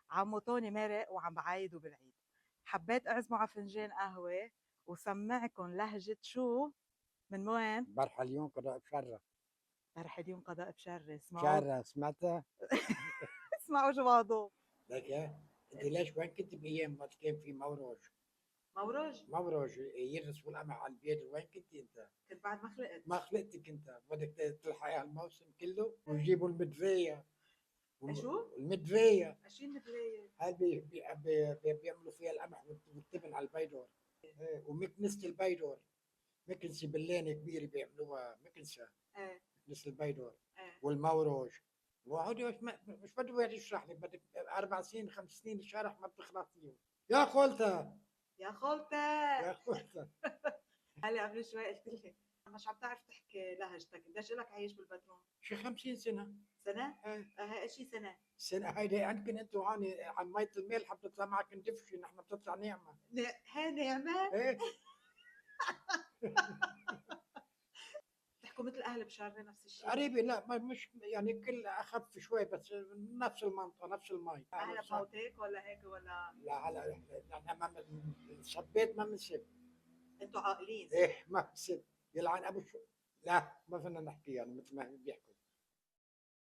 عمو توني مرق وعم بعايدوا بالعيد. حبيت اعزمه على فنجان قهوة وسمعكن لهجة شو؟ من وين؟ برحة اليوم قضاء بشرة. فرح اليوم قضاء بشر. اسمعوا بشرة سمعتها؟ اسمعوا شو بعضه. لك يا انت ليش وين كنت بايام وقت كان في موروج؟ موروج. موروج يرسموا القمح على البيت، وين كنت انت؟ كنت بعد ما خلقت. ما خلقتك انت، بدك تلحقي على الموسم كله ويجيبوا المدفية. شو؟ المدفية شو المدلية؟ هاي بيعملوا فيها القمح والتبن على البيدور. إيه، ومكنسة البيدور، مكنسة بلانة كبيرة بيعملوها مكنسة. ايه. مكنسة البيدور ايه. والموروج. وهودي مش بده واحد يشرح لك، بدك 4 سنين 5 سنين شرح ما بتخلص فيهم. يا خولتا. يا خالتي. يا خولتا. هلا قبل شوي قلت لي مش عم تعرف تحكي لهجتك، بديش لك عايش بالبترون. شي 50 سنة. سنة؟ ايه. شي سنة. السنة هيدي عندكم انتوا هون عن مية الملح بتطلع معك ندفشي، نحن بتطلع نعمة. هي نعمة. ايه. بتحكوا مثل اهل بشارة نفس الشيء. قريبة، لا مش يعني كل اخف شوي، بس نفس المنطقة نفس المي. اهل بموتك ولا هيك ولا؟ لا على، نحن ما صبيت ما بنسب. انتوا عاقلين. ايه ما بنسب. يلعن ابو شو. لا ما فينا نحكي يعني مثل ما بيحكوا.